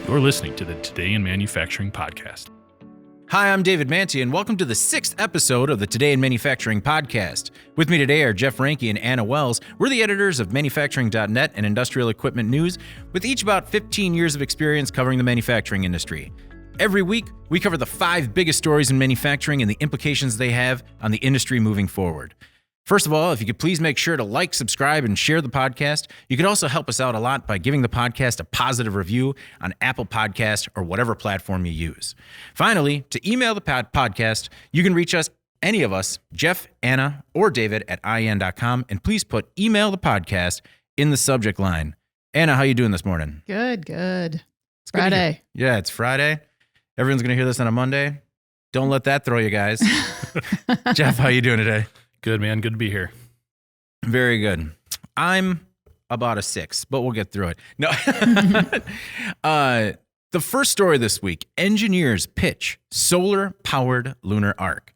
You're listening to the Today in Manufacturing podcast. Hi, I'm David Manti, and welcome to the 6th episode of the Today in Manufacturing podcast. With me today are Jeff Ranke and Anna Wells. We're the editors of Manufacturing.net and Industrial Equipment News, with each about 15 years of experience covering the manufacturing industry. Every week, we cover the 5 biggest stories in manufacturing and the implications they have on the industry moving forward. First of all, if you could please make sure to like, subscribe, and share the podcast. You could also help us out a lot by giving the podcast a positive review on Apple Podcasts or whatever platform you use. Finally, to email the podcast, you can reach us, any of us, Jeff, Anna, or David at IEN.com, and please put email the podcast in the subject line. Anna, how you doing this morning? Good. It's Friday. Yeah, it's Friday. Everyone's going to hear this on a Monday. Don't let that throw you guys. Jeff, how you doing today? Good, man. Good to be here. Very good. I'm about a 6, but we'll get through it. No. The first story this week, engineers pitch solar-powered Lunar Ark.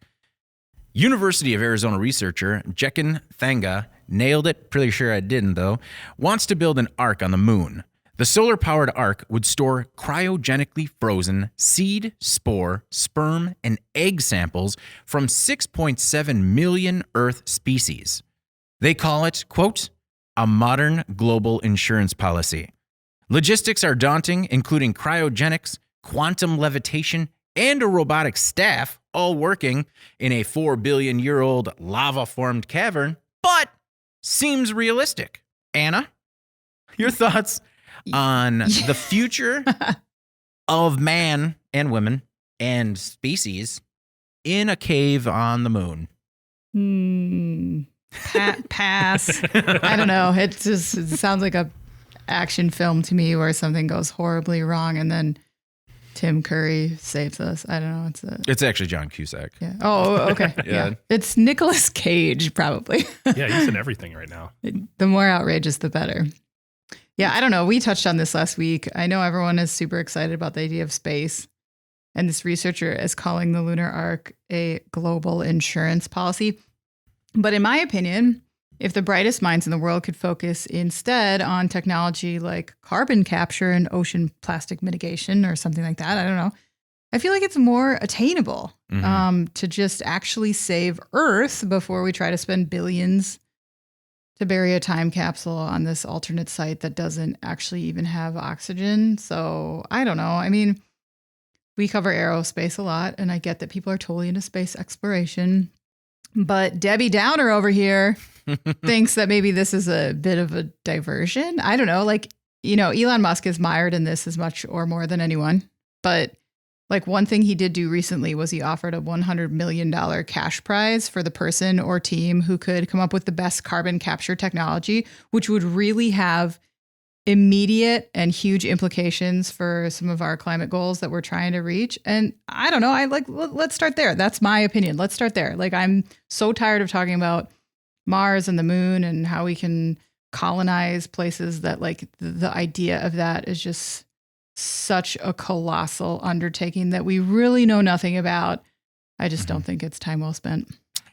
University of Arizona researcher Jekin Thanga nailed it, pretty sure I didn't though, wants to build an ark on the moon. The solar-powered ark would store cryogenically frozen seed, spore, sperm, and egg samples from 6.7 million Earth species. They call it, quote, a modern global insurance policy. Logistics are daunting, including cryogenics, quantum levitation, and a robotic staff, all working in a 4 billion-year-old lava-formed cavern, but seems realistic. Anna, your thoughts on the future of man and women and species in a cave on the moon? Pass. I don't know. It sounds like a action film to me where something goes horribly wrong and then Tim Curry saves us. I don't know. It's actually John Cusack. Yeah. Oh, okay. Yeah. It's Nicolas Cage, probably. Yeah, he's in everything right now. The more outrageous, the better. Yeah, I don't know. We touched on this last week. I know everyone is super excited about the idea of space. And this researcher is calling the Lunar Ark a global insurance policy. But in my opinion, if the brightest minds in the world could focus instead on technology like carbon capture and ocean plastic mitigation or something like that, I don't know. I feel like it's more attainable to just actually save Earth before we try to spend billions to bury a time capsule on this alternate site that doesn't actually even have oxygen. So I don't know. I mean, we cover aerospace a lot, and I get that people are totally into space exploration. But Debbie Downer over here thinks that maybe this is a bit of a diversion. I don't know. Like, you know, Elon Musk is mired in this as much or more than anyone. But like one thing he did do recently was he offered a $100 million cash prize for the person or team who could come up with the best carbon capture technology, which would really have immediate and huge implications for some of our climate goals that we're trying to reach. And I don't know, let's start there. That's my opinion. Let's start there. Like, I'm so tired of talking about Mars and the moon and how we can colonize places that, like, the idea of that is just such a colossal undertaking that we really know nothing about. I just don't think it's time well spent.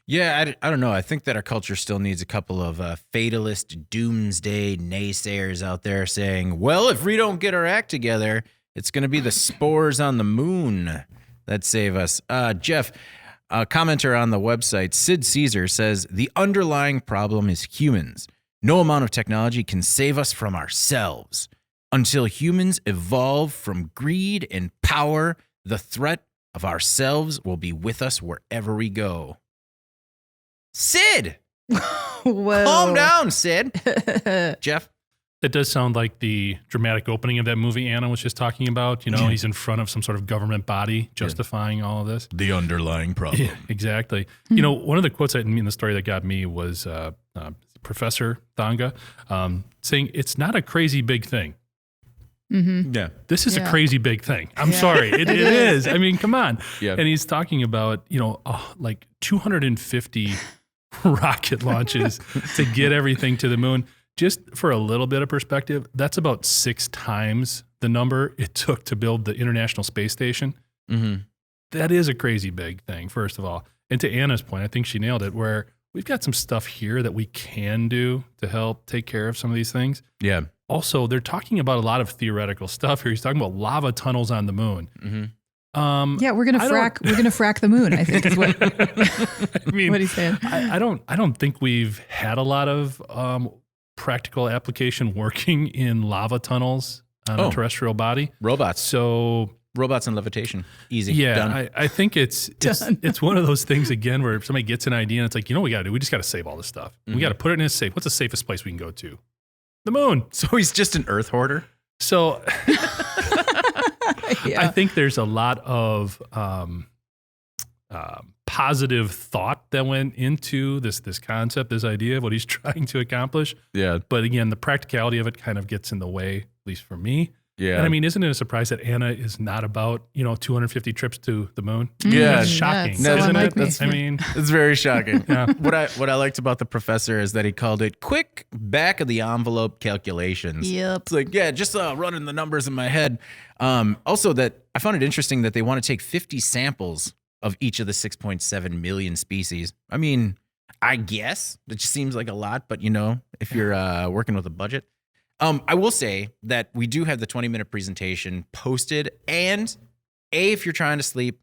Yeah, I don't know. I think that our culture still needs a couple of fatalist doomsday naysayers out there saying, well, if we don't get our act together, it's going to be the spores on the moon that save us. Jeff, a commenter on the website, Sid Caesar, says, the underlying problem is humans. No amount of technology can save us from ourselves. Until humans evolve from greed and power, the threat of ourselves will be with us wherever we go. Sid! Whoa. Calm down, Sid. Jeff? It does sound like the dramatic opening of that movie Anna was just talking about. You know, he's in front of some sort of government body justifying all of this. The underlying problem. Yeah, exactly. You know, one of the quotes in the story that got me was Professor Thanga saying, it's not a crazy big thing. Mm-hmm. Yeah. This is a crazy big thing. I'm sorry. It is. I mean, come on. Yeah. And he's talking about, you know, like 250 rocket launches to get everything to the moon. Just for a little bit of perspective, that's about 6 times the number it took to build the International Space Station. Mm-hmm. That is a crazy big thing, first of all. And to Anna's point, I think she nailed it, where we've got some stuff here that we can do to help take care of some of these things. Yeah. Also, they're talking about a lot of theoretical stuff here. He's talking about lava tunnels on the moon. Yeah, we're gonna frack. We're gonna frack the moon, I think is what. I mean, what he's saying. I don't think we've had a lot of practical application working in lava tunnels on a terrestrial body. Robots. So robots and levitation. Easy. yeah, Done. I think it's one of those things again where if somebody gets an idea and it's like, you know what we got to do? We just got to save all this stuff. We got to put it in a safe. What's the safest place we can go to? The moon. So he's just an Earth hoarder. So Yeah. I think there's a lot of positive thought that went into this concept, this idea of what he's trying to accomplish. Yeah. But again, the practicality of it kind of gets in the way, at least for me. Yeah. And I mean, isn't it a surprise that Anna is not about, 250 trips to the moon? Yeah. That's shocking, it's so isn't unlike it? me. I mean, It's very shocking. Yeah. What I liked about the professor is that he called it quick back of the envelope calculations. Yep. It's like, yeah, just running the numbers in my head. Also, that I found it interesting that they want to take 50 samples of each of the 6.7 million species. I mean, I guess it just seems like a lot, but if you're working with a budget. I will say that we do have the 20-minute presentation posted, and A, if you're trying to sleep,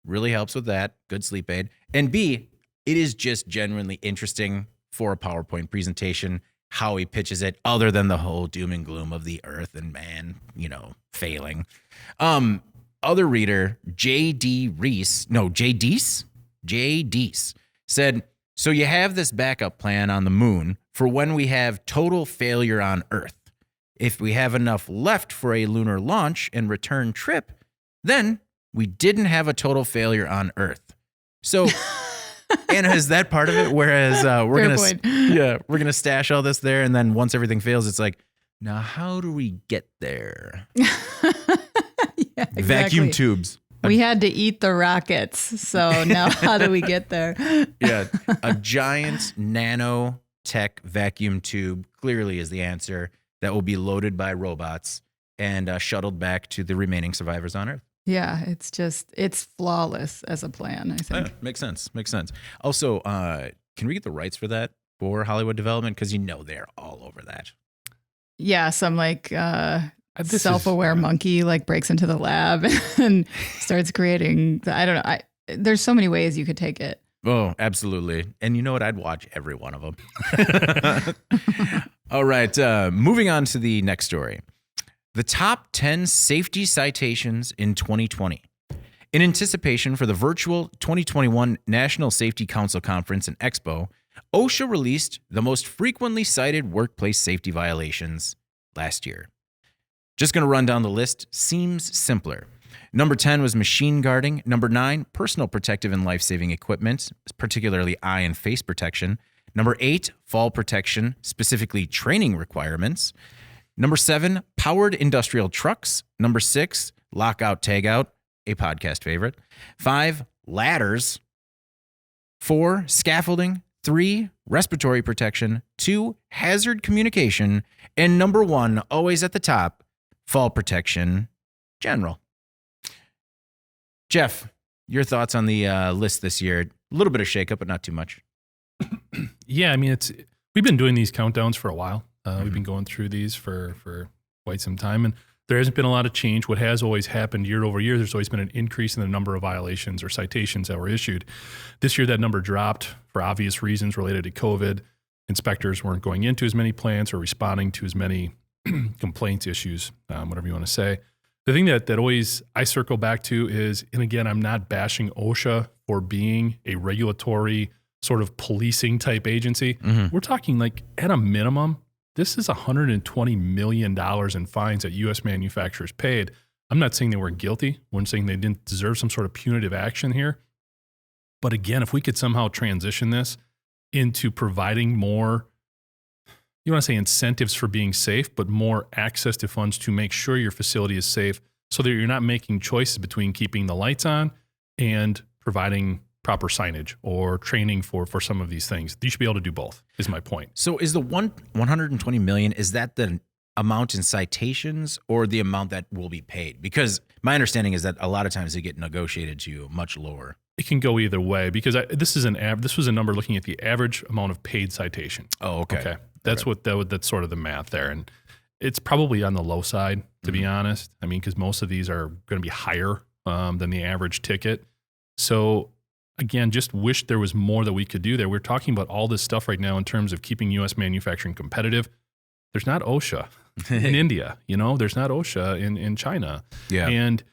really helps with that. Good sleep aid. And B, it is just genuinely interesting for a PowerPoint presentation, how he pitches it, other than the whole doom and gloom of the Earth and man, failing. Other reader, J. Deese, said, so you have this backup plan on the moon for when we have total failure on Earth. If we have enough left for a lunar launch and return trip, then we didn't have a total failure on Earth. So, Anna, is that part of it? Whereas we're gonna stash all this there, and then once everything fails, it's like, now how do we get there? Yeah, exactly. Vacuum tubes. We had to eat the rockets, so now how do we get there? Yeah, a giant nanotech vacuum tube clearly is the answer that will be loaded by robots and shuttled back to the remaining survivors on Earth. Yeah, it's flawless as a plan, I think. Makes sense. Also, can we get the rights for that for Hollywood development? Because they're all over that. Yeah, some self-aware monkey breaks into the lab and starts creating. I don't know. There's so many ways you could take it. Oh, absolutely. And you know what? I'd watch every one of them. All right. Moving on to the next story. The top 10 safety citations in 2020. In anticipation for the virtual 2021 National Safety Council Conference and Expo, OSHA released the most frequently cited workplace safety violations last year. Just going to run down the list. Seems simpler. Number 10 was machine guarding. Number 9, personal protective and life-saving equipment, particularly eye and face protection. Number 8, fall protection, specifically training requirements. Number 7, powered industrial trucks. Number 6, lockout tagout, a podcast favorite. 5, ladders. 4, scaffolding. 3, respiratory protection. 2, hazard communication. And number 1, always at the top, fall protection general. Jeff, your thoughts on the list this year? A little bit of shakeup, but not too much. Yeah, I mean, we've been doing these countdowns for a while. We've been going through these for quite some time, and there hasn't been a lot of change. What has always happened year over year, there's always been an increase in the number of violations or citations that were issued. This year, that number dropped for obvious reasons related to COVID. Inspectors weren't going into as many plants or responding to as many complaints, issues, whatever you want to say. The thing that always I circle back to is, and again, I'm not bashing OSHA for being a regulatory sort of policing type agency. We're talking at a minimum, this is $120 million in fines that U.S. manufacturers paid. I'm not saying they weren't guilty. I'm saying they didn't deserve some sort of punitive action here. But again, if we could somehow transition this into providing more, you want to say incentives for being safe, but more access to funds to make sure your facility is safe so that you're not making choices between keeping the lights on and providing proper signage or training for some of these things. You should be able to do both, is my point. So is the 120 million, is that the amount in citations or the amount that will be paid? Because my understanding is that a lot of times they get negotiated to much lower. It can go either way because this was a number looking at the average amount of paid citation. Oh, okay. That's that's sort of the math there. And it's probably on the low side, to be honest. I mean, because most of these are going to be higher than the average ticket. So again, just wish there was more that we could do there. We're talking about all this stuff right now in terms of keeping U.S. manufacturing competitive. There's not OSHA in India, there's not OSHA in China. Yeah. And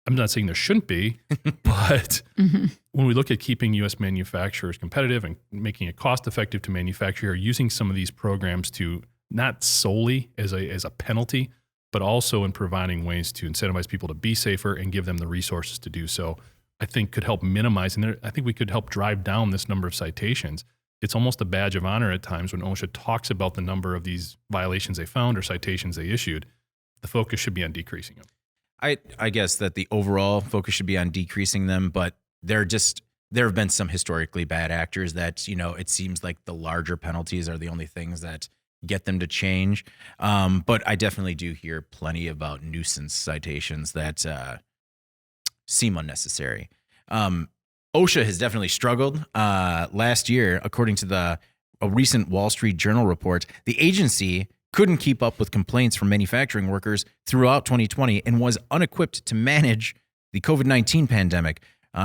I'm not saying there shouldn't be, but when we look at keeping U.S. manufacturers competitive and making it cost effective to manufacture, using some of these programs to not solely as a penalty, but also in providing ways to incentivize people to be safer and give them the resources to do so, I think could help minimize, and I think we could help drive down this number of citations. It's almost a badge of honor at times when OSHA talks about the number of these violations they found or citations they issued. The focus should be on decreasing them. I guess that the overall focus should be on decreasing them, but there have been some historically bad actors that, it seems like the larger penalties are the only things that get them to change. But I definitely do hear plenty about nuisance citations that seem unnecessary. OSHA has definitely struggled. Last year, according to a recent Wall Street Journal report, the agency couldn't keep up with complaints from manufacturing workers throughout 2020 and was unequipped to manage the COVID-19 pandemic.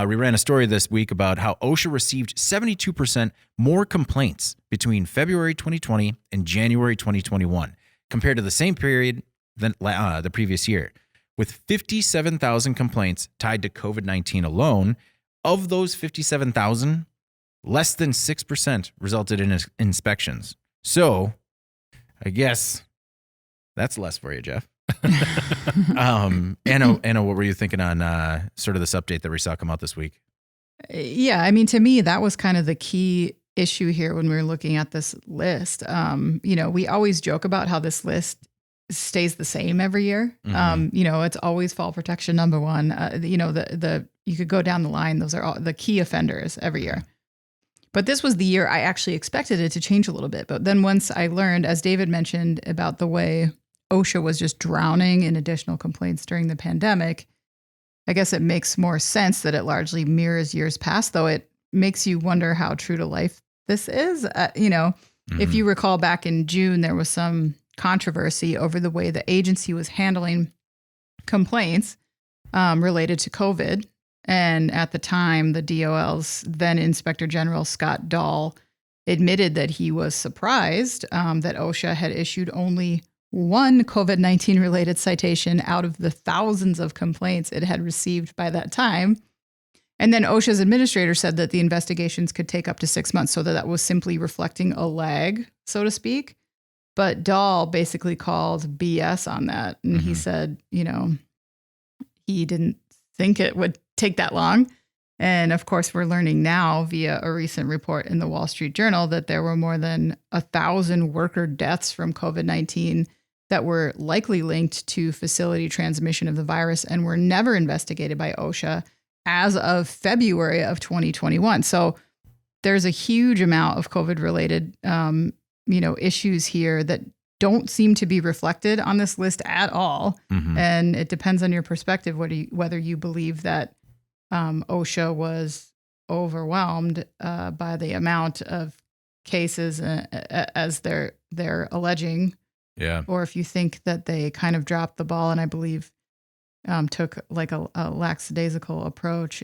We ran a story this week about how OSHA received 72% more complaints between February 2020 and January 2021 compared to the same period than the previous year. With 57,000 complaints tied to COVID-19 alone, of those 57,000, less than 6% resulted in inspections. So I guess that's less for you, Jeff. Anna, what were you thinking on sort of this update that we saw come out this week? Yeah, I mean, to me, that was kind of the key issue here when we were looking at this list. We always joke about how this list stays the same every year. It's always fall protection number one. You could go down the line. Those are all the key offenders every year. But this was the year I actually expected it to change a little bit. But then once I learned, as David mentioned, about the way OSHA was just drowning in additional complaints during the pandemic, I guess it makes more sense that it largely mirrors years past, though it makes you wonder how true to life this is. If you recall back in June, there was some controversy over the way the agency was handling complaints related to COVID. And at the time, the DOL's then Inspector General, Scott Dahl, admitted that he was surprised that OSHA had issued only one COVID-19 related citation out of the thousands of complaints it had received by that time. And then OSHA's administrator said that the investigations could take up to 6 months, so that was simply reflecting a lag, so to speak. But Dahl basically called BS on that. And he said, he didn't think it would take that long. And of course, we're learning now via a recent report in the Wall Street Journal that there were more than 1,000 worker deaths from COVID-19 that were likely linked to facility transmission of the virus and were never investigated by OSHA as of February of 2021. So there's a huge amount of COVID-related, issues here that don't seem to be reflected on this list at all. And it depends on your perspective whether you believe that OSHA was overwhelmed by the amount of cases as they're alleging. Yeah. Or if you think that they kind of dropped the ball and I believe took like a lackadaisical approach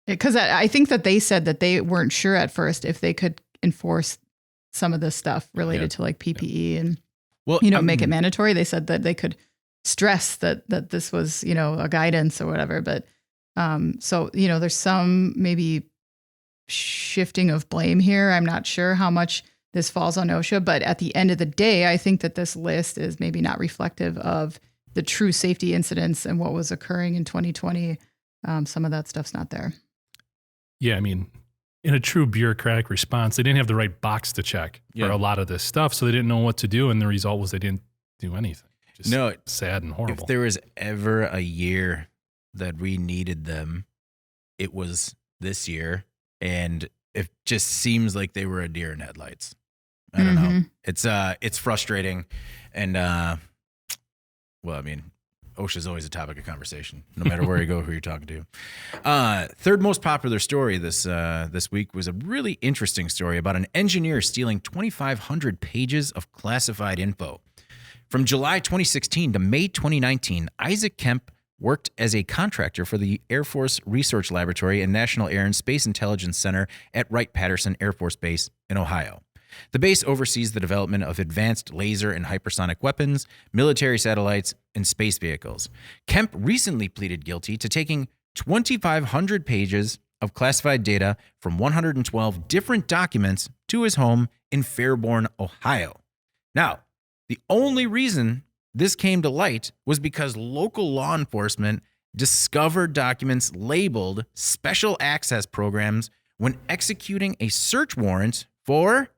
because I think that they said that they weren't sure at first if they could enforce some of this stuff related to like PPE and, make it mandatory. They said that they could stress that this was, a guidance or whatever. But there's some maybe shifting of blame here. I'm not sure how much this falls on OSHA, but at the end of the day, I think that this list is maybe not reflective of the true safety incidents and what was occurring in 2020. Some of that stuff's not there. Yeah, I mean, in a true bureaucratic response, they didn't have the right box to check for a lot of this stuff, so they didn't know what to do, and the result was they didn't do anything. Just sad and horrible. If there was ever a year that we needed them, it was this year, and it just seems like they were a deer in headlights. I don't know. It's frustrating, and OSHA is always a topic of conversation, no matter where you go, who you're talking to. Third most popular story this week was a really interesting story about an engineer stealing 2,500 pages of classified info. From July 2016 to May 2019, Isaac Kemp worked as a contractor for the Air Force Research Laboratory and National Air and Space Intelligence Center at Wright-Patterson Air Force Base in Ohio. The base oversees the development of advanced laser and hypersonic weapons, military satellites, and space vehicles. Kemp recently pleaded guilty to taking 2,500 pages of classified data from 112 different documents to his home in Fairborn, Ohio. Now, the only reason this came to light was because local law enforcement discovered documents labeled special access programs when executing a search warrant for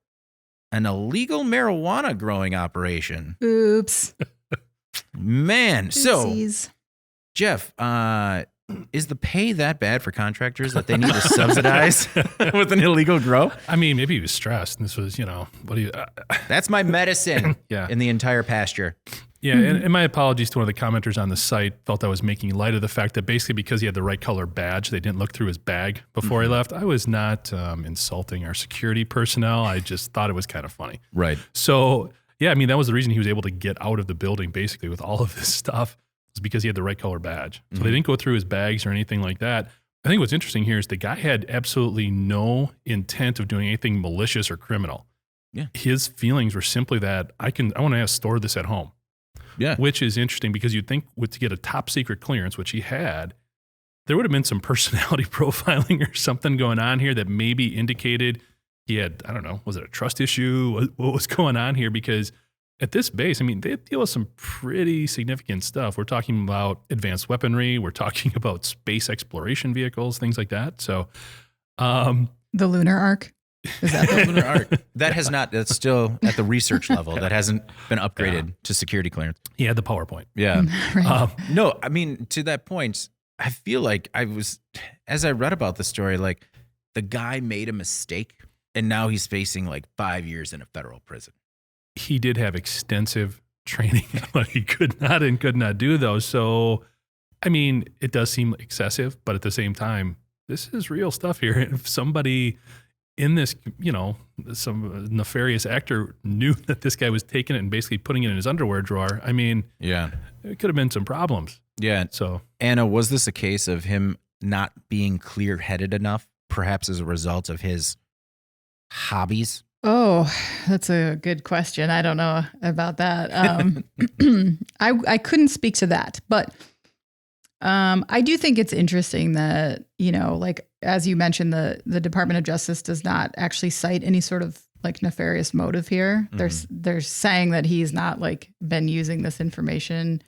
an illegal marijuana growing operation. Oops. Man. So, Oopsies. Jeff, is the pay that bad for contractors that they need to subsidize with an illegal grow? I mean, maybe he was stressed. And this was, what do you? That's my medicine Yeah. in the entire pasture. Yeah, and my apologies to one of the commenters on the site. Felt I was making light of the fact that basically because he had the right color badge, they didn't look through his bag before he left. I was not insulting our security personnel. I just thought it was kind of funny. Right. So, yeah, I mean, that was the reason he was able to get out of the building basically with all of this stuff was because he had the right color badge. So they didn't go through his bags or anything like that. I think what's interesting here is the guy had absolutely no intent of doing anything malicious or criminal. Yeah. His feelings were simply that I want to store this at home. Yeah. Which is interesting because you'd think to get a top secret clearance, which he had, there would have been some personality profiling or something going on here that maybe indicated he had, I don't know, was it a trust issue? What was going on here? Because at this base, I mean, they deal with some pretty significant stuff. We're talking about advanced weaponry. We're talking about space exploration vehicles, things like that. So, The Lunar Ark. Is that the Lunar Ark? That's still at the research level. That hasn't been upgraded to security clearance. he had the PowerPoint. Yeah. Right. No, I mean, to that point, I feel like as I read about the story, like the guy made a mistake and now he's facing like 5 years in a federal prison. He did have extensive training, but he could not do those. So, I mean, it does seem excessive, but at the same time, this is real stuff here. If somebody in this, some nefarious actor knew that this guy was taking it and basically putting it in his underwear drawer, I mean, Yeah. it could have been some problems. Yeah. So, Anna, was this a case of him not being clear-headed enough, perhaps as a result of his hobbies? Oh, that's a good question. I don't know about that. I couldn't speak to that, but I do think it's interesting that, like, as you mentioned, the Department of Justice does not actually cite any sort of like nefarious motive here. They're saying that he's not like been using this information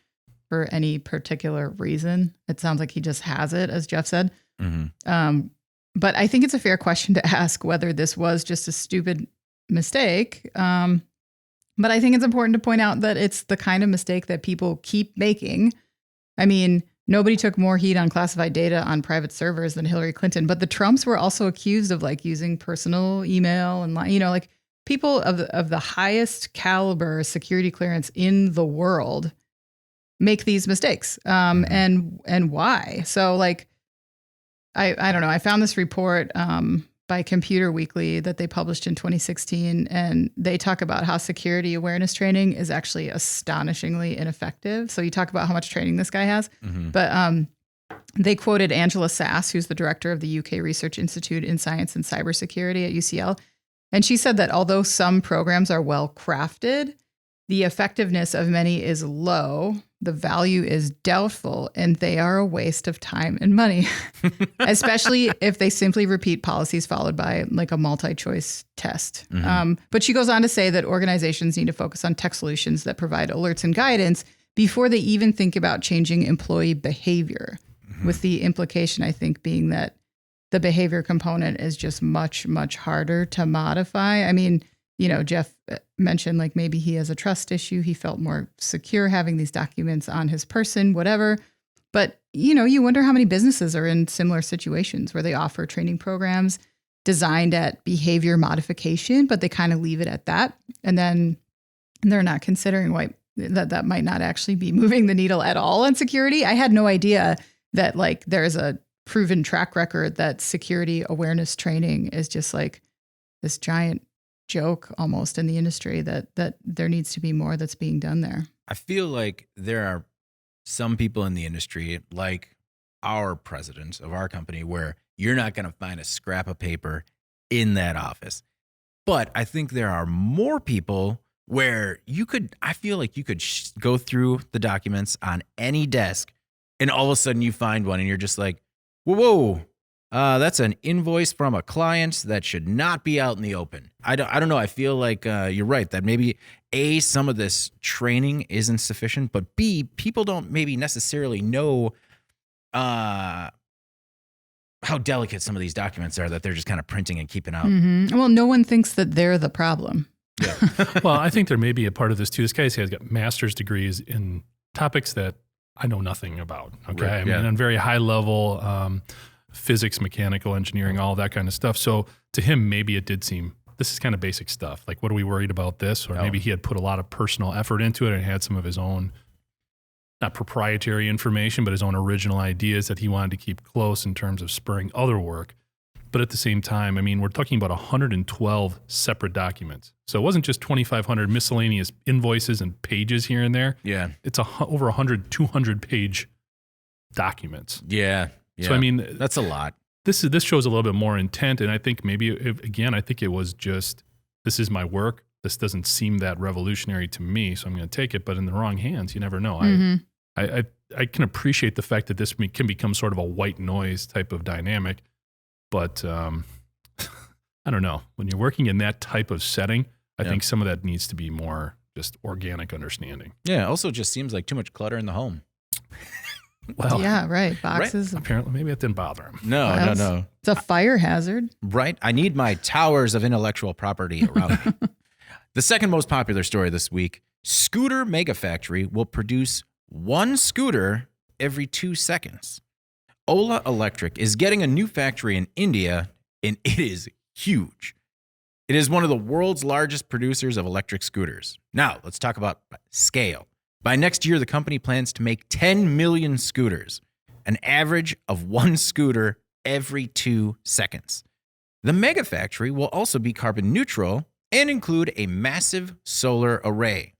for any particular reason. It sounds like he just has it, as Jeff said. But I think it's a fair question to ask whether this was just a stupid mistake. But I think it's important to point out that it's the kind of mistake that people keep making. I mean, nobody took more heat on classified data on private servers than Hillary Clinton, but the Trumps were also accused of like using personal email and, like people of the highest caliber security clearance in the world make these mistakes. And why? So like, I don't know. I found this report by Computer Weekly that they published in 2016, and they talk about how security awareness training is actually astonishingly ineffective. So you talk about how much training this guy has, but they quoted Angela Sass, who's the director of the UK Research Institute in Science and Cybersecurity at UCL. And she said that although some programs are well crafted, the effectiveness of many is low, the value is doubtful, and they are a waste of time and money, especially if they simply repeat policies followed by like a multi-choice test. But she goes on to say that organizations need to focus on tech solutions that provide alerts and guidance before they even think about changing employee behavior, with the implication, I think, being that the behavior component is just much, much harder to modify. I mean, Jeff mentioned like maybe he has a trust issue. He felt more secure having these documents on his person, whatever. But, you wonder how many businesses are in similar situations where they offer training programs designed at behavior modification, but they kind of leave it at that. And then they're not considering that might not actually be moving the needle at all on security. I had no idea that like there's a proven track record that security awareness training is just like this giant joke almost in the industry, that there needs to be more that's being done there. I feel like there are some people in the industry, like our president of our company, where you're not going to find a scrap of paper in that office. But I think there are more people where I feel like you could go through the documents on any desk and all of a sudden you find one and you're just like, whoa, that's an invoice from a client that should not be out in the open. I don't know. I feel like you're right that maybe A, some of this training isn't sufficient, but B, people don't maybe necessarily know how delicate some of these documents are that they're just kind of printing and keeping out. Mm-hmm. Well, no one thinks that they're the problem. Yeah. Well, I think there may be a part of this too. This guy's got master's degrees in topics that I know nothing about. Okay. Right, I mean, on very high level, physics, mechanical engineering, all that kind of stuff. So to him, maybe it did seem, this is kind of basic stuff. Like, what are we worried about this? Or maybe he had put a lot of personal effort into it and had some of his own, not proprietary information, but his own original ideas that he wanted to keep close in terms of spurring other work. But at the same time, I mean, we're talking about 112 separate documents. So it wasn't just 2,500 miscellaneous invoices and pages here and there. Yeah. It's over 100, 200 page documents. Yeah. So, I mean, that's a lot. This shows a little bit more intent. And I think maybe, I think it was just, this is my work. This doesn't seem that revolutionary to me, so I'm going to take it. But in the wrong hands, you never know. Mm-hmm. I can appreciate the fact that this can become sort of a white noise type of dynamic. But I don't know. When you're working in that type of setting, I think some of that needs to be more just organic understanding. Yeah. Also, it just seems like too much clutter in the home. Well, yeah, right. Boxes. Right. Apparently, maybe it didn't bother him. No. It's a fire hazard. Right. I need my towers of intellectual property around me. The second most popular story this week, Scooter Megafactory will produce one scooter every 2 seconds. Ola Electric is getting a new factory in India, and it is huge. It is one of the world's largest producers of electric scooters. Now, let's talk about scale. By next year, the company plans to make 10 million scooters, an average of one scooter every 2 seconds. The Megafactory will also be carbon neutral and include a massive solar array.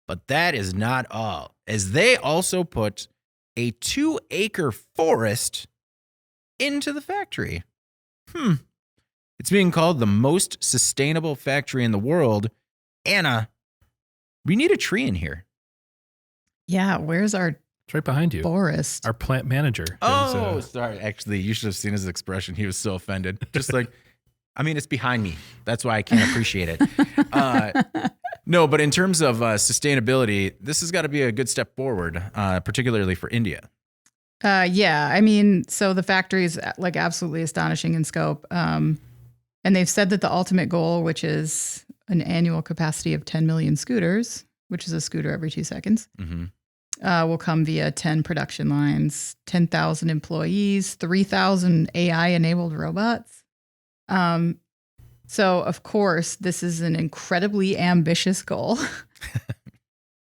But that is not all, as they also put a 2-acre forest into the factory. It's being called the most sustainable factory in the world. Anna, we need a tree in here. Yeah, where's our It's right behind you. forest? Our plant manager. Sorry. Actually, you should have seen his expression. He was so offended. Just like, I mean, it's behind me. That's why I can't appreciate it. No, but in terms of sustainability, this has got to be a good step forward, particularly for India. Yeah, I mean, so the factory is like absolutely astonishing in scope. And they've said that the ultimate goal, which is an annual capacity of 10 million scooters, which is a scooter every 2 seconds, will come via 10 production lines, 10,000 employees, 3,000 AI-enabled robots. So, of course, this is an incredibly ambitious goal.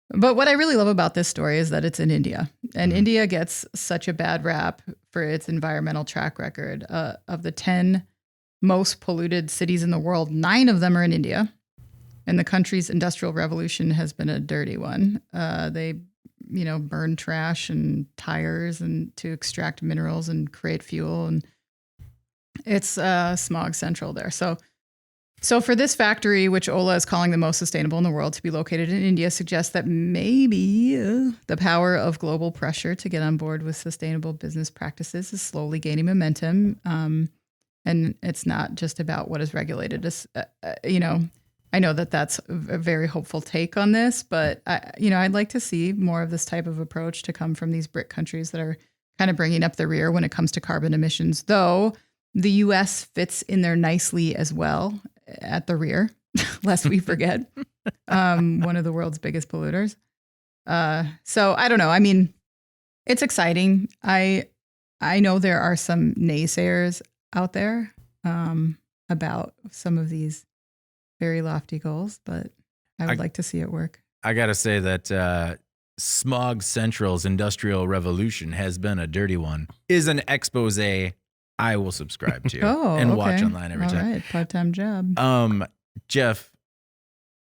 But what I really love about this story is that it's in India. And India gets such a bad rap for its environmental track record. Of the 10 most polluted cities in the world, 9 of them are in India. And the country's industrial revolution has been a dirty one. They, burn trash and tires and to extract minerals and create fuel. And it's smog central there. So for this factory, which Ola is calling the most sustainable in the world, to be located in India suggests that maybe the power of global pressure to get on board with sustainable business practices is slowly gaining momentum. And it's not just about what is regulated. I know that that's a very hopeful take on this, but I'd like to see more of this type of approach to come from these BRIC countries that are kind of bringing up the rear when it comes to carbon emissions, though the U.S. fits in there nicely as well at the rear, lest we forget, one of the world's biggest polluters. So I don't know. I mean, it's exciting. I know there are some naysayers out there about some of these very lofty goals, but I would like to see it work. I got to say that Smog Central's Industrial Revolution has been a dirty one. Is an expose I will subscribe to and watch online every time. All right, part-time job. Jeff,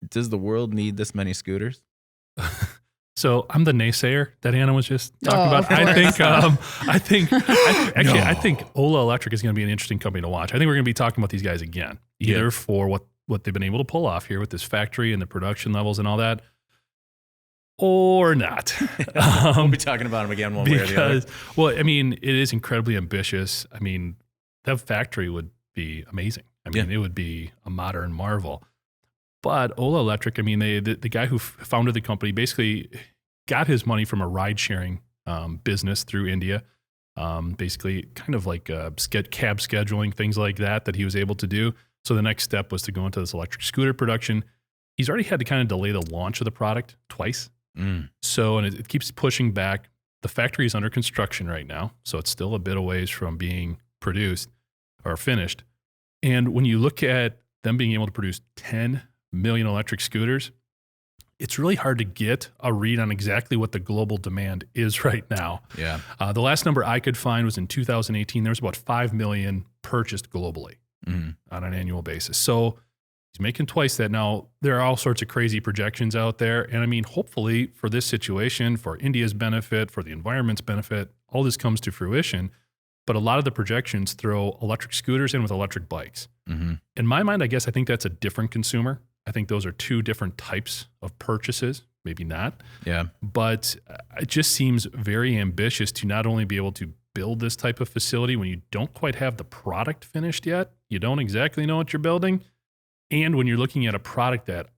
does the world need this many scooters? So I'm the naysayer that Anna was just talking about. I think Ola Electric is going to be an interesting company to watch. I think we're going to be talking about these guys again, either for what they've been able to pull off here with this factory and the production levels and all that, or not. We'll be talking about them again one way or the other. Well, I mean, it is incredibly ambitious. I mean, that factory would be amazing. I mean, it would be a modern marvel. But Ola Electric, I mean, the guy who founded the company basically got his money from a ride-sharing business through India, basically kind of like cab scheduling, things like that he was able to do. So the next step was to go into this electric scooter production. He's already had to kind of delay the launch of the product twice. So, and it keeps pushing back. The factory is under construction right now, so it's still a bit of ways from being produced or finished. And when you look at them being able to produce 10 million electric scooters, it's really hard to get a read on exactly what the global demand is right now. Yeah. The last number I could find was in 2018. There was about 5 million purchased globally on an annual basis. So he's making twice that. Now, there are all sorts of crazy projections out there. And I mean, hopefully for this situation, for India's benefit, for the environment's benefit, all this comes to fruition. But a lot of the projections throw electric scooters in with electric bikes. In my mind, I think that's a different consumer. I think those are two different types of purchases, maybe not. Yeah. But it just seems very ambitious to not only be able to build this type of facility when you don't quite have the product finished yet, you don't exactly know what you're building, and when you're looking at a product that,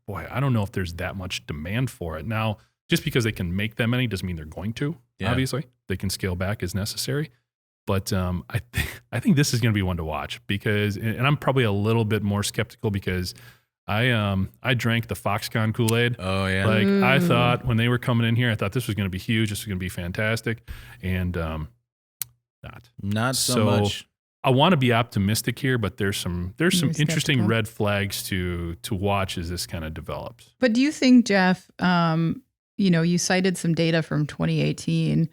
boy, I don't know if there's that much demand for it. Now, just because they can make that many doesn't mean they're going to, obviously. They can scale back as necessary. But I think this is going to be one to watch because, and I'm probably a little bit more skeptical because I drank the Foxconn Kool-Aid. Oh yeah. Like I thought when they were coming in here, I thought this was going to be huge. This was going to be fantastic, and not so much. I want to be optimistic here, but there's some interesting skeptical. red flags to watch as this kind of develops. But do you think, Jeff, you cited some data from 2018.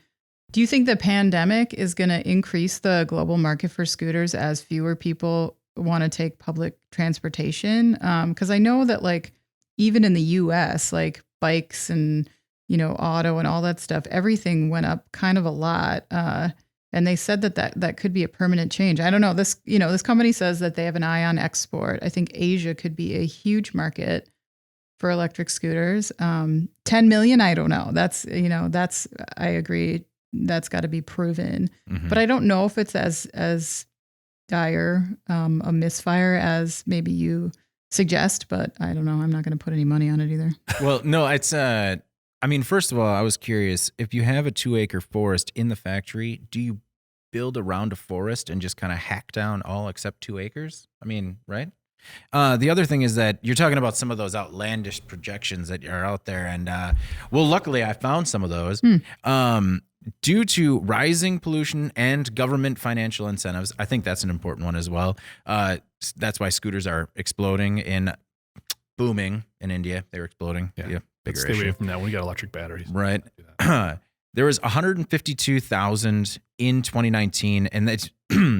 Do you think the pandemic is going to increase the global market for scooters as fewer people want to take public transportation? Because I know that like even in the US, like bikes and, auto and all that stuff, everything went up kind of a lot. And they said that could be a permanent change. I don't know. This company says that they have an eye on export. I think Asia could be a huge market for electric scooters. 10 million, I don't know. That's I agree. That's got to be proven. But I don't know if it's as dire a misfire as maybe you suggest, but I don't know. I'm not going to put any money on it either. Well, no, it's first of all, I was curious, if you have a 2-acre forest in the factory, do you build around a forest and just kind of hack down all except 2 acres? I mean, right? The other thing is that you're talking about some of those outlandish projections that are out there. And, luckily I found some of those. Due to rising pollution and government financial incentives, I think that's an important one as well. That's why scooters are booming in India. They're exploding. Yeah. Bigger Stay issue. away from that. We got electric batteries. Right. There was 152,000 in 2019, and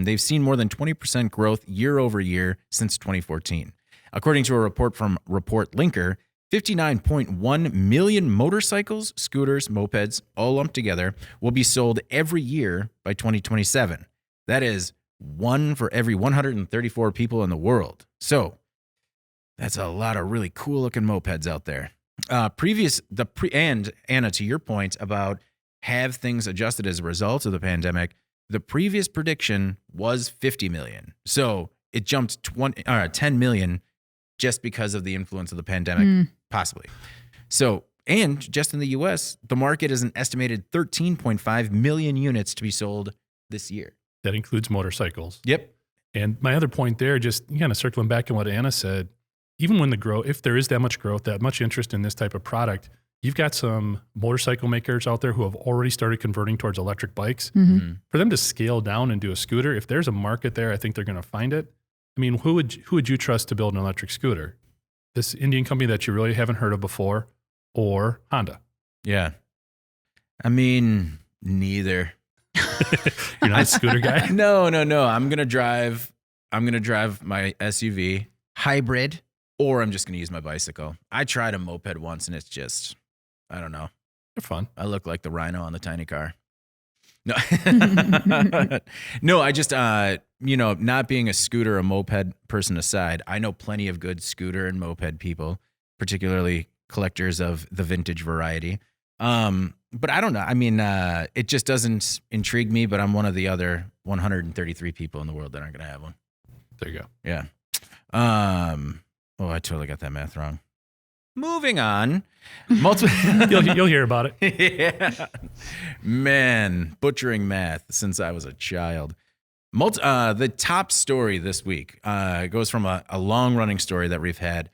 they've seen more than 20% growth year over year since 2014. According to a report from Report Linker, 59.1 million motorcycles, scooters, mopeds, all lumped together, will be sold every year by 2027. That is one for every 134 people in the world. So that's a lot of really cool looking mopeds out there. And Anna, to your point about have things adjusted as a result of the pandemic, the previous prediction was 50 million. So it jumped 10 million just because of the influence of the pandemic, possibly. So, and just in the US, the market is an estimated 13.5 million units to be sold this year. That includes motorcycles. Yep. And my other point there, just kind of circling back on what Anna said, even when if there is that much growth, that much interest in this type of product, you've got some motorcycle makers out there who have already started converting towards electric bikes. For them to scale down and do a scooter, if there's a market there, I think they're going to find it. I mean, who would you trust to build an electric scooter? this Indian company that you really haven't heard of before, or Honda? Yeah. I mean, neither. You're not a scooter guy? No. I'm going to drive my SUV hybrid, or I'm just going to use my bicycle. I tried a moped once and it's just, I don't know. They're fun. I look like the rhino on the tiny car. No, no, I just, not being a scooter or moped person aside, I know plenty of good scooter and moped people, particularly collectors of the vintage variety. But I don't know. I mean, it just doesn't intrigue me, but I'm one of the other 133 people in the world that aren't going to have one. There you go. Yeah. I totally got that math wrong. Moving on. You'll hear about it. Yeah. Man, butchering math since I was a child. The top story this week goes from a long-running story that we've had,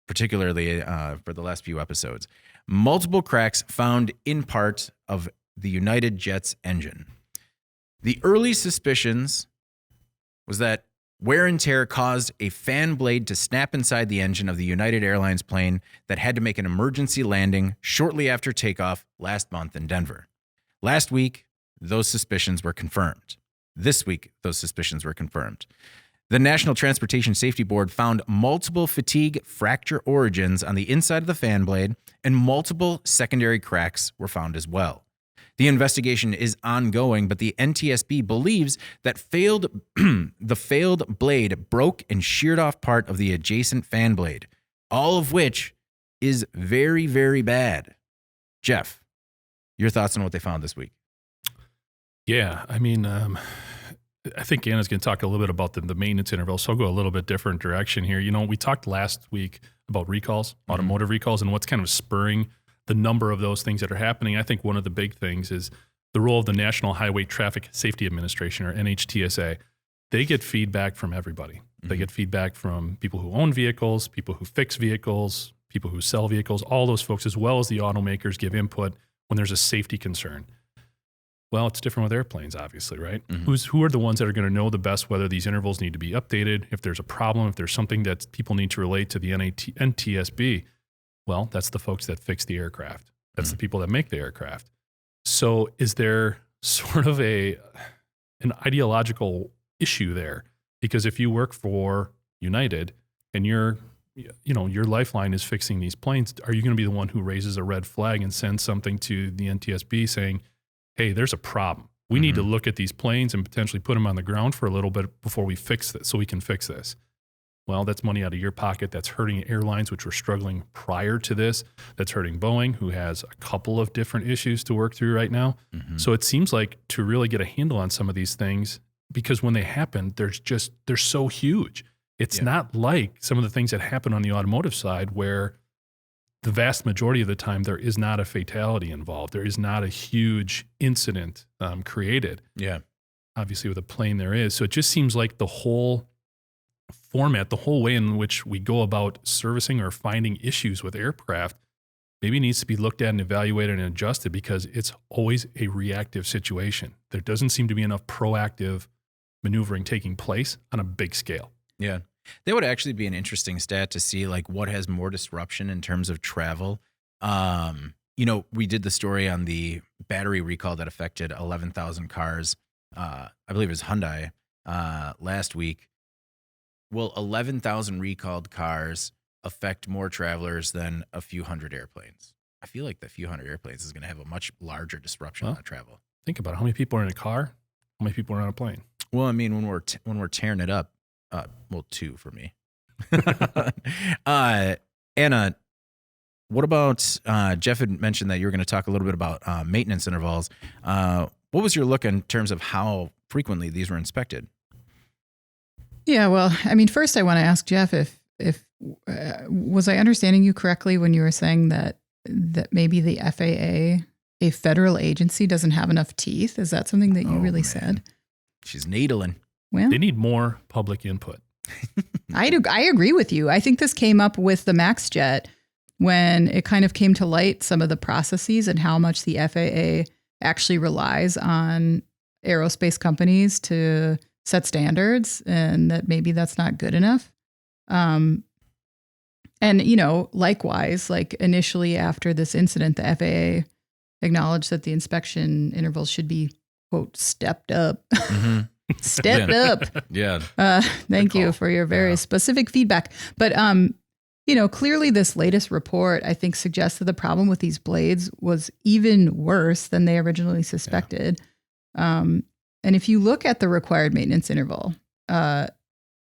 particularly for the last few episodes. Multiple cracks found in part of the United Jet's engine. The early suspicions was that wear and tear caused a fan blade to snap inside the engine of the United Airlines plane that had to make an emergency landing shortly after takeoff last month in Denver. Last week, those suspicions were confirmed. This week, those suspicions were confirmed. The National Transportation Safety Board found multiple fatigue fracture origins on the inside of the fan blade, and multiple secondary cracks were found as well. The investigation is ongoing, but the NTSB believes that the failed blade broke and sheared off part of the adjacent fan blade, all of which is very, very bad. Jeff, your thoughts on what they found this week? Yeah, I mean, I think Anna's going to talk a little bit about the maintenance interval, so I'll go a little bit different direction here. We talked last week about recalls, automotive recalls, and what's kind of spurring the number of those things that are happening. I think one of the big things is the role of the National Highway Traffic Safety Administration, or NHTSA. They get feedback from everybody. They get feedback from people who own vehicles, people who fix vehicles, people who sell vehicles, all those folks, as well as the automakers give input when there's a safety concern. Well, it's different with airplanes, obviously, right? Who are the ones that are going to know the best whether these intervals need to be updated, if there's a problem, if there's something that people need to relate to the NTSB? Well, that's the folks that fix the aircraft. That's the people that make the aircraft. So is there sort of an ideological issue there? Because if you work for United and your lifeline is fixing these planes, are you going to be the one who raises a red flag and sends something to the NTSB saying, hey, there's a problem. We need to look at these planes and potentially put them on the ground for a little bit before we fix this, so we can fix this? Well, that's money out of your pocket. That's hurting airlines, which were struggling prior to this. That's hurting Boeing, who has a couple of different issues to work through right now. So it seems like to really get a handle on some of these things, because when they happen, they're so huge. It's not like some of the things that happen on the automotive side, where the vast majority of the time there is not a fatality involved. There is not a huge incident created. Yeah. Obviously with a plane there is. So it just seems like the whole format, the whole way in which we go about servicing or finding issues with aircraft maybe needs to be looked at and evaluated and adjusted, because it's always a reactive situation. There doesn't seem to be enough proactive maneuvering taking place on a big scale. Yeah. That would actually be an interesting stat to see, like, what has more disruption in terms of travel. We did the story on the battery recall that affected 11,000 cars. I believe it was Hyundai last week. Will 11,000 recalled cars affect more travelers than a few hundred airplanes? I feel like the few hundred airplanes is going to have a much larger disruption on travel. Think about it. How many people are in a car? How many people are on a plane? Well, I mean, when we're tearing it up, two for me. Anna, what about Jeff had mentioned that you were going to talk a little bit about maintenance intervals. What was your look in terms of how frequently these were inspected? Yeah, well, I mean, first I want to ask Jeff if was I understanding you correctly when you were saying that maybe the FAA, a federal agency, doesn't have enough teeth? Is that something that you really said? She's needling. Well, they need more public input. I agree with you. I think this came up with the MAX jet when it kind of came to light some of the processes and how much the FAA actually relies on aerospace companies to set standards, and that maybe that's not good enough. And, likewise, like initially after this incident, the FAA acknowledged that the inspection intervals should be, quote, stepped up. Mm-hmm. Stepped up. Yeah. Thank you for your very specific feedback. But, clearly this latest report, I think, suggests that the problem with these blades was even worse than they originally suspected. And if you look at the required maintenance interval,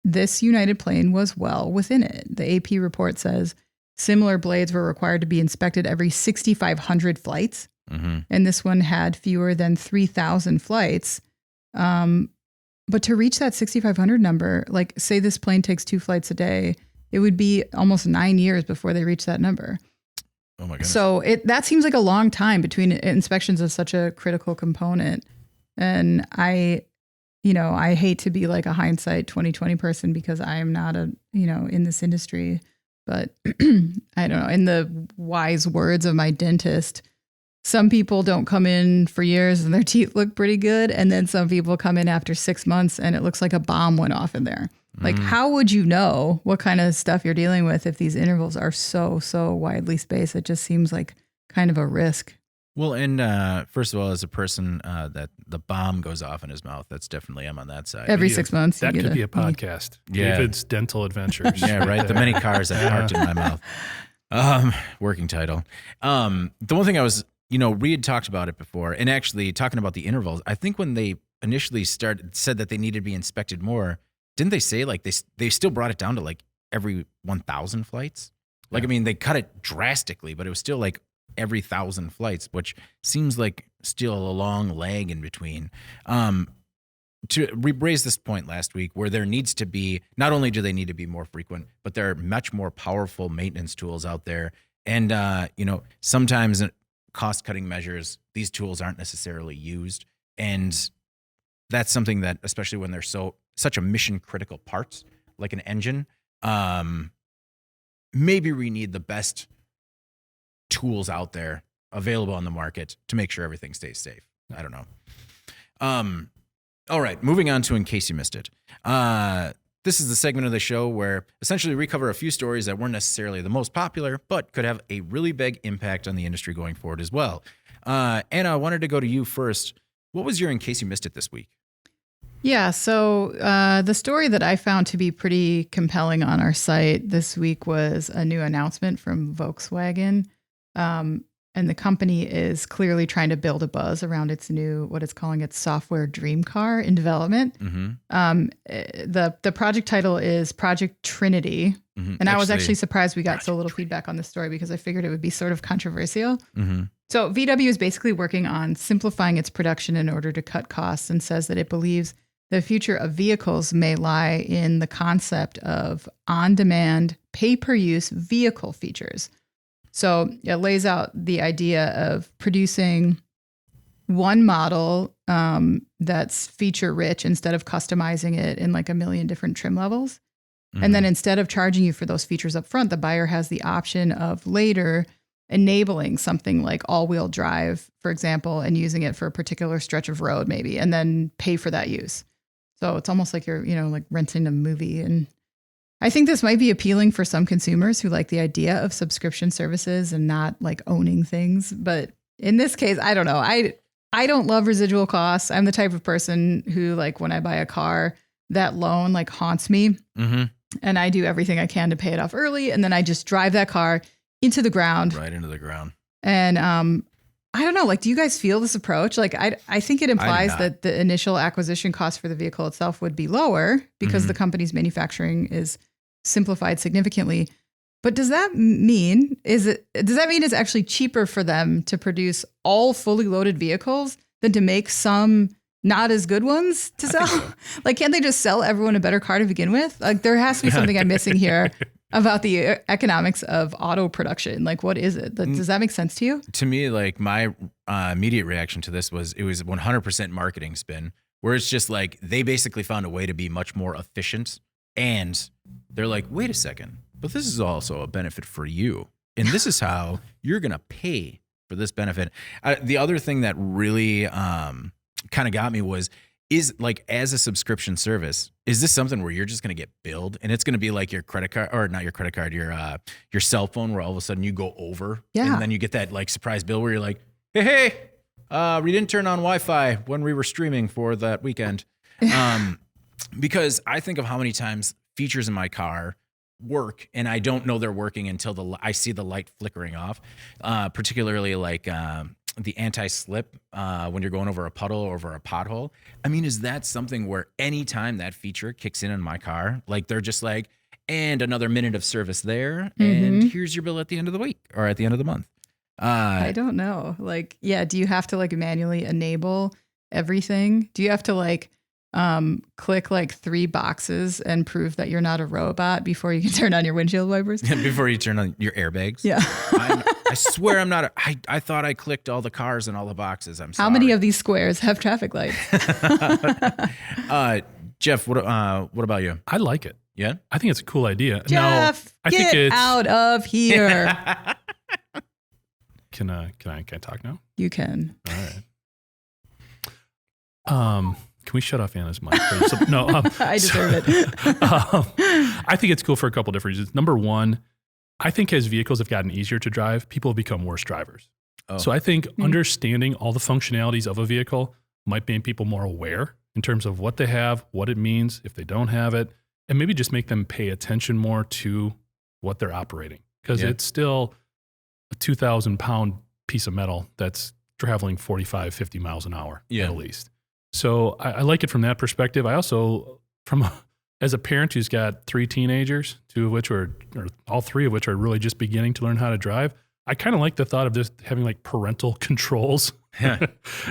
this United plane was well within it. The AP report says similar blades were required to be inspected every 6,500 flights. Mm-hmm. And this one had fewer than 3,000 flights. But to reach that 6,500 number, like say this plane takes 2 flights a day, it would be almost 9 years before they reach that number. Oh my goodness. So that seems like a long time between inspections of such a critical component. And I hate to be like a hindsight 2020 person because I am not in this industry, but I don't know, in the wise words of my dentist, some people don't come in for years and their teeth look pretty good. And then some people come in after 6 months and it looks like a bomb went off in there. Like, how would you know what kind of stuff you're dealing with if these intervals are so widely spaced? It just seems like kind of a risk. Well, and first of all, as a person that the bomb goes off in his mouth, that's definitely I'm on that side. Every 6 months. That could be a podcast. Yeah. David's Dental Adventures. Yeah, right. The many cars I parked in my mouth. Working title. The one thing I was, Reed talked about it before, and actually talking about the intervals. I think when they initially said that they needed to be inspected more, didn't they say like they still brought it down to like every 1,000 flights? Like, I mean, they cut it drastically, but it was still like every 1,000 flights, which seems like still a long lag in between. We raised this point last week where there needs to be, not only do they need to be more frequent, but there are much more powerful maintenance tools out there. And, sometimes in cost-cutting measures, these tools aren't necessarily used. And that's something that, especially when they're such a mission-critical parts, like an engine, maybe we need the best tools out there available on the market to make sure everything stays safe. I don't know. All right, moving on to In Case You Missed It. This is the segment of the show where essentially we cover a few stories that weren't necessarily the most popular, but could have a really big impact on the industry going forward as well. Anna, I wanted to go to you first. What was your In Case You Missed It this week? Yeah, so the story that I found to be pretty compelling on our site this week was a new announcement from Volkswagen. And the company is clearly trying to build a buzz around its new, what it's calling its software dream car in development. Mm-hmm. The project title is Project Trinity. Mm-hmm. And I was actually surprised we got so little feedback on this story because I figured it would be sort of controversial. Mm-hmm. So VW is basically working on simplifying its production in order to cut costs and says that it believes the future of vehicles may lie in the concept of on-demand, pay-per-use vehicle features. So it lays out the idea of producing one model that's feature rich instead of customizing it in like a million different trim levels. Mm-hmm. And then instead of charging you for those features up front, the buyer has the option of later enabling something like all-wheel drive, for example, and using it for a particular stretch of road maybe, and then pay for that use. So it's almost like you're, like renting a movie. And I think this might be appealing for some consumers who like the idea of subscription services and not like owning things. But in this case, I don't know. I don't love residual costs. I'm the type of person who like when I buy a car, that loan like haunts me. Mm-hmm. And I do everything I can to pay it off early. And then I just drive that car into the ground. Right into the ground. And I don't know, like, do you guys feel this approach? Like, I think it implies that the initial acquisition cost for the vehicle itself would be lower because the company's manufacturing is simplified significantly. But does that mean it's actually cheaper for them to produce all fully loaded vehicles than to make some not as good ones to sell? So. Like, can't they just sell everyone a better car to begin with? Like, there has to be something I'm missing here about the economics of auto production. Like, what is it? Does that make sense to you? To me, like, my immediate reaction to this was it was 100% marketing spin, where it's just like they basically found a way to be much more efficient. And they're like, wait a second, but this is also a benefit for you. And this is how you're going to pay for this benefit. The other thing that really kind of got me was is like as a subscription service, is this something where you're just going to get billed and it's going to be like your credit card, or not your credit card, your cell phone, where all of a sudden you go over and then you get that like surprise bill where you're like, hey, we didn't turn on Wi-Fi when we were streaming for that weekend. Because I think of how many times features in my car work and I don't know they're working until I see the light flickering off, particularly like the anti-slip when you're going over a puddle or over a pothole. I mean, is that something where anytime that feature kicks in my car, like they're just like, and another minute of service there, and here's your bill at the end of the week or at the end of the month? I don't know. Like, yeah, do you have to like manually enable everything? Do you have to like click like 3 boxes and prove that you're not a robot before you can turn on your windshield wipers? Before you turn on your airbags? Yeah. I swear I'm not. I thought I clicked all the cars and all the boxes. I'm sorry. How many of these squares have traffic lights? Jeff, what about you? I like it. Yeah? I think it's a cool idea. Jeff, no, I get think it's out of here. Can I talk now? You can. All right. Can we shut off Anna's mic? No, I deserve it. I think it's cool for a couple different reasons. Number one, I think as vehicles have gotten easier to drive, people have become worse drivers. Oh. So I think understanding all the functionalities of a vehicle might make people more aware in terms of what they have, what it means if they don't have it, and maybe just make them pay attention more to what they're operating. Because it's still a 2,000-pound piece of metal that's traveling 45, 50 miles an hour at least. So I like it from that perspective. I also, as a parent who's got 3 teenagers, 2 of which or all 3 of which are really just beginning to learn how to drive, I kind of like the thought of just having like parental controls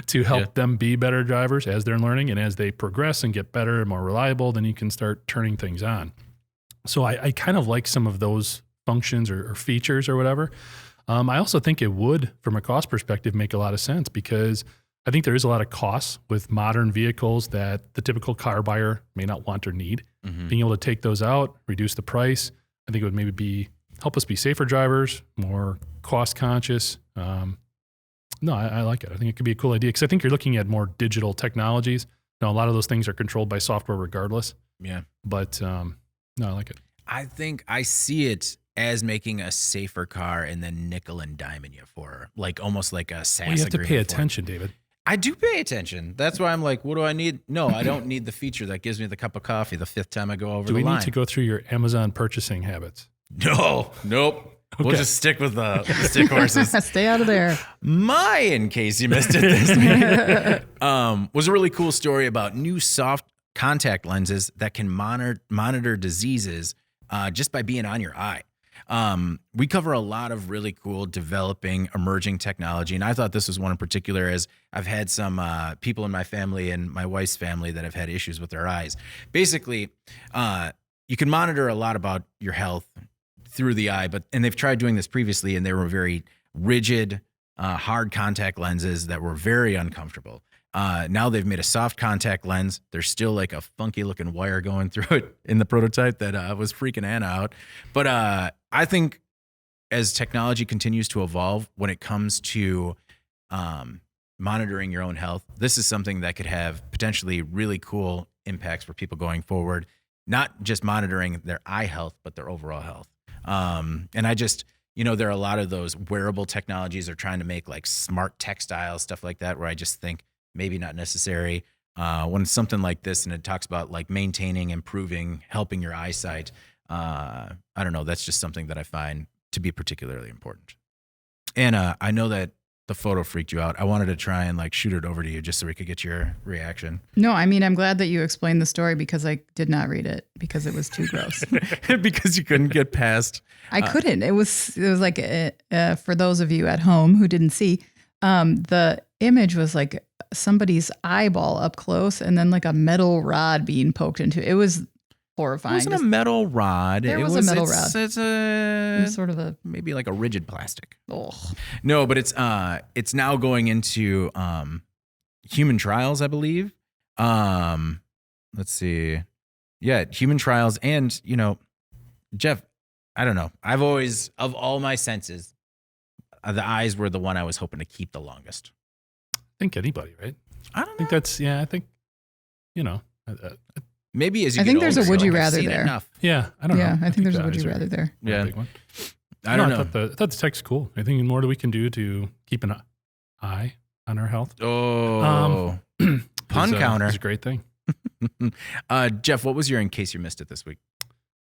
to help them be better drivers as they're learning. And as they progress and get better and more reliable, then you can start turning things on. So I kind of like some of those functions or features or whatever. I also think it would, from a cost perspective, make a lot of sense because I think there is a lot of costs with modern vehicles that the typical car buyer may not want or need. Being able to take those out, reduce the price, I think it would maybe help us be safer drivers, more cost conscious. No, I like it. I think it could be a cool idea because I think you're looking at more digital technologies. Now, a lot of those things are controlled by software regardless. Yeah. But no, I like it. I think I see it as making a safer car and then nickel and diming you for like almost like a SaaS. Well, you have to pay attention, David. I do pay attention. That's why I'm like, what do I need? No, I don't need the feature that gives me the cup of coffee the 5th time I go over the line. Do we need to go through your Amazon purchasing habits? No, nope. Okay. We'll just stick with the stick horses. Stay out of there. In case you missed it this week, was a really cool story about new soft contact lenses that can monitor diseases just by being on your eye. We cover a lot of really cool developing emerging technology. And I thought this was one in particular as I've had some people in my family and my wife's family that have had issues with their eyes. Basically, you can monitor a lot about your health through the eye, and they've tried doing this previously and they were very rigid, hard contact lenses that were very uncomfortable. Now they've made a soft contact lens. There's still like a funky looking wire going through it in the prototype that was freaking Anna out. But I think as technology continues to evolve when it comes to monitoring your own health, this is something that could have potentially really cool impacts for people going forward, not just monitoring their eye health, but their overall health. And I just, there are a lot of those wearable technologies they're trying to make like smart textiles, stuff like that, where I just think maybe not necessary. When it's something like this and it talks about like maintaining, improving, helping your eyesight, I don't know. That's just something that I find to be particularly important. And I know that the photo freaked you out. I wanted to try and like shoot it over to you just so we could get your reaction. No, I mean, I'm glad that you explained the story because I did not read it because it was too gross. Because you couldn't get past. I couldn't. It was like, for those of you at home who didn't see, the image was like somebody's eyeball up close and then like a metal rod being poked into it. It was horrifying. It wasn't a metal rod. It was a metal rod. It was sort of maybe like a rigid plastic. Oh. No, but it's now going into human trials, I believe. Let's see. Yeah, human trials. And, Jeff, I don't know. I've always, of all my senses, the eyes were the one I was hoping to keep the longest. I think anybody, right? I don't know. I think that's, I think you know, Maybe as you I get think there's a older, would you're you like, I've rather seen it there. enough. yeah, I don't know. Yeah, I think there's a the would you eyes are rather there. a Yeah. big one. I don't know. I thought the tech's cool. Anything more that we can do to keep an eye on our health? Oh, pun counter. Is a great thing. Jeff, what was your in case you missed it this week?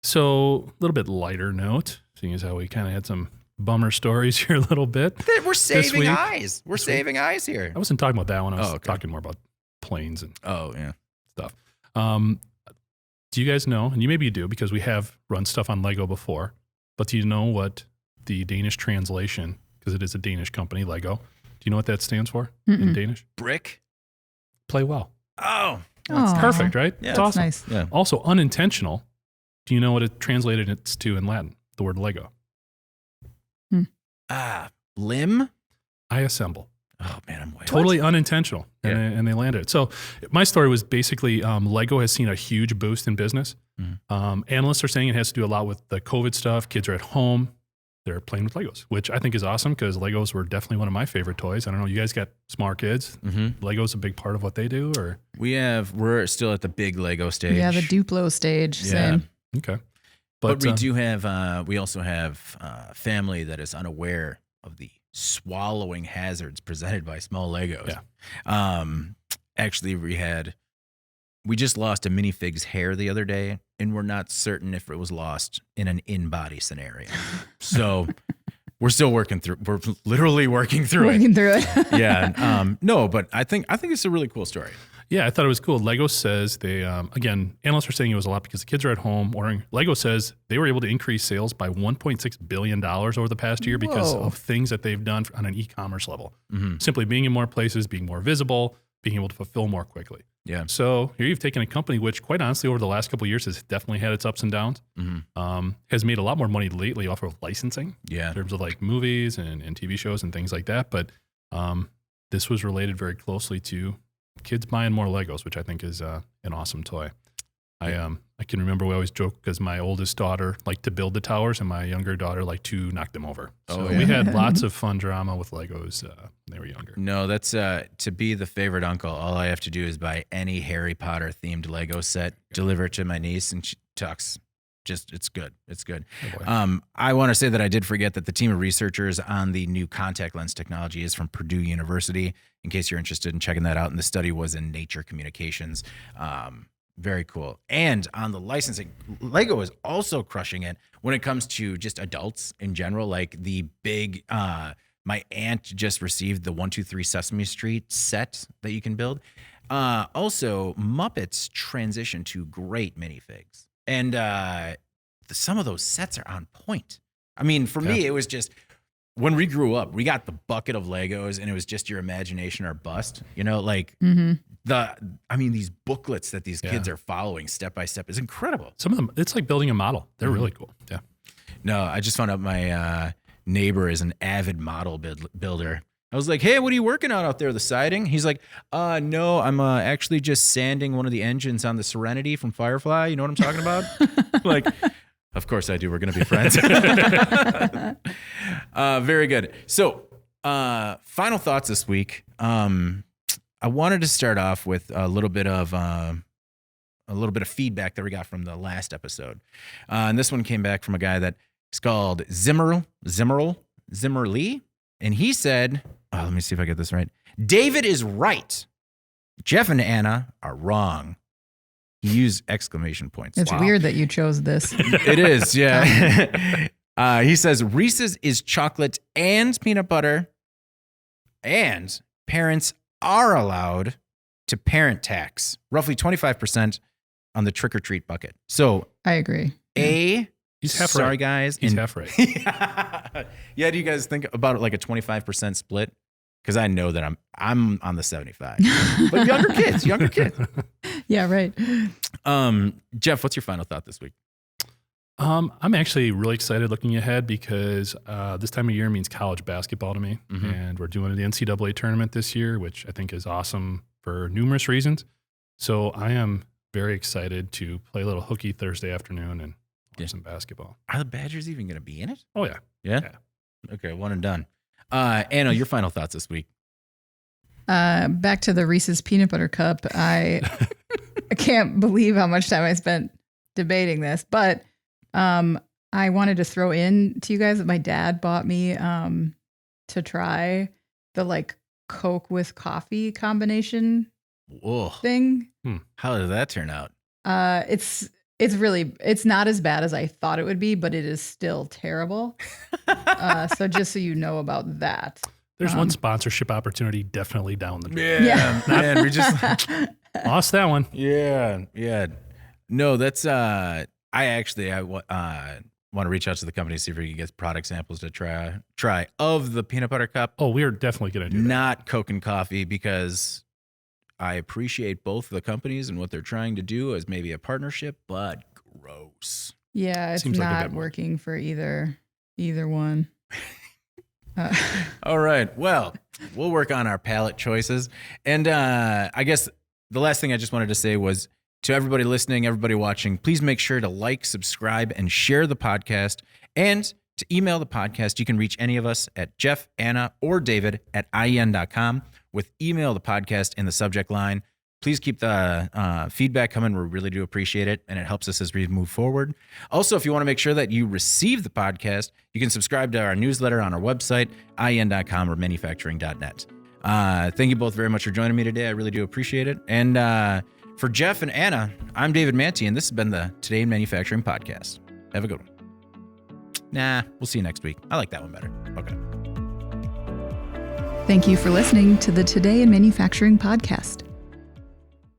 So a little bit lighter note, seeing as how we kind of had some bummer stories here a little bit. We're saving week- eyes. We're saving eyes here. I wasn't talking about that one. I was okay. talking more about planes and Oh, yeah. stuff. Do you guys know, and maybe you do because we have run stuff on Lego before, but do you know what the Danish translation, because it is a Danish company, Lego, do you know what that stands for in Danish? Brick? Play well. Oh. Aw. Perfect, right? Yeah, it's that's awesome. Nice. Yeah. Also, unintentional. Do you know what it translated it's to in Latin? The word Lego. Limb? I assemble. Oh, man, I'm way Totally unintentional. Yeah. And they landed it. So my story was basically Lego has seen a huge boost in business. Analysts are saying it has to do a lot with the COVID stuff. Kids are at home. They're playing with Legos, which I think is awesome because Legos were definitely one of my favorite toys. I don't know. You guys got smart kids. Lego's a big part of what they do, or? We're still at the big Lego stage. Yeah, the Duplo stage. Yeah. Same. Okay. But we do have, we also have family that is unaware of the swallowing hazards presented by small Legos. Yeah. Actually, we just lost a minifig's hair the other day, and we're not certain if it was lost in an in-body scenario. So we're still we're literally working through it. Working through it. Yeah. No, but I think it's a really cool story. Yeah, I thought it was cool. Lego says they, again, analysts are saying it was a lot because the kids are at home ordering. Lego says they were able to increase sales by $1.6 billion over the past year because Whoa. of things that they've done on an e-commerce level. Simply being in more places, being more visible, being able to fulfill more quickly. Yeah. So here you've taken a company which, quite honestly, over the last couple of years has definitely had its ups and downs. Has made a lot more money lately off of licensing. Yeah. In terms of like movies and TV shows and things like that. But this was related very closely to kids buying more Legos, which I think is an awesome toy. I can remember we always joke because my oldest daughter liked to build the towers and my younger daughter liked to knock them over. So we had lots of fun drama with Legos when they were younger. No, that's to be the favorite uncle. All I have to do is buy any Harry Potter themed Lego set, deliver it to my niece, and she talks. Just it's good. It's good. Oh, I want to say that I did forget that the team of researchers on the new contact lens technology is from Purdue University. In case you're interested in checking that out, and the study was in Nature Communications. Very cool. And on the licensing, Lego is also crushing it when it comes to just adults in general. Like the big, my aunt just received the 123 Sesame Street set that you can build. Also, Muppets transition to great minifigs. And some of those sets are on point. I mean, for me, it was just when we grew up, we got the bucket of Legos, and it was just your imagination or bust. You know, like these booklets that these kids are following step by step is incredible. Some of them, it's like building a model. They're really cool. Yeah. No, I just found out my neighbor is an avid model builder. I was like, hey, what are you working on out there, the siding? He's like, no, I'm actually just sanding one of the engines on the Serenity from Firefly. You know what I'm talking about? Like, of course I do. We're going to be friends. Very good. So final thoughts this week. I wanted to start off with a little bit of feedback that we got from the last episode. And this one came back from a guy that is called Zimmerly. And he said, let me see if I get this right. David is right. Jeff and Anna are wrong. He used exclamation points. It's weird that you chose this. It is, yeah. He says Reese's is chocolate and peanut butter, and parents are allowed to parent tax, roughly 25% on the trick-or-treat bucket. So I agree. He's half sorry, right. guys. He's half right. Yeah, do you guys think about it like a 25% split? Because I know that I'm on the 75. But younger kids. Yeah, right. Jeff, what's your final thought this week? I'm actually really excited looking ahead because this time of year means college basketball to me. And we're doing the NCAA tournament this year, which I think is awesome for numerous reasons. So I am very excited to play a little hooky Thursday afternoon and watch some basketball. Are the Badgers even going to be in it? Oh, yeah. Yeah? Okay, one and done. Anna, your final thoughts this week. Back to the Reese's Peanut Butter Cup. I can't believe how much time I spent debating this, but I wanted to throw in to you guys that my dad bought me to try the like Coke with coffee combination Whoa. thing. How did that turn out? It's not as bad as I thought it would be, but it is still terrible. So just so you know about that. There's one sponsorship opportunity definitely down the drain. Yeah. Man, we just Lost that one. Yeah. No, that's I want to reach out to the company, see if we can get product samples to try of the peanut butter cup. Oh, we're definitely going to do that. Not Coke and coffee, because I appreciate both the companies and what they're trying to do as maybe a partnership, but gross. Yeah, it's Seems like a not bit much. working for either one. All right. Well, we'll work on our palate choices. And I guess the last thing I just wanted to say was, to everybody listening, everybody watching, please make sure to like, subscribe, and share the podcast. And to email the podcast, you can reach any of us at Jeff, Anna, or David at IEN.com with email the podcast in the subject line. Please keep the feedback coming. We really do appreciate it, and it helps us as we move forward. Also, if you want to make sure that you receive the podcast, you can subscribe to our newsletter on our website, IEN.com or manufacturing.net. Thank you both very much for joining me today. I really do appreciate it. And for Jeff and Anna, I'm David Manti, and this has been the Today in Manufacturing podcast. Have a good one. Nah, we'll see you next week. I like that one better. Okay. Thank you for listening to the Today in Manufacturing podcast.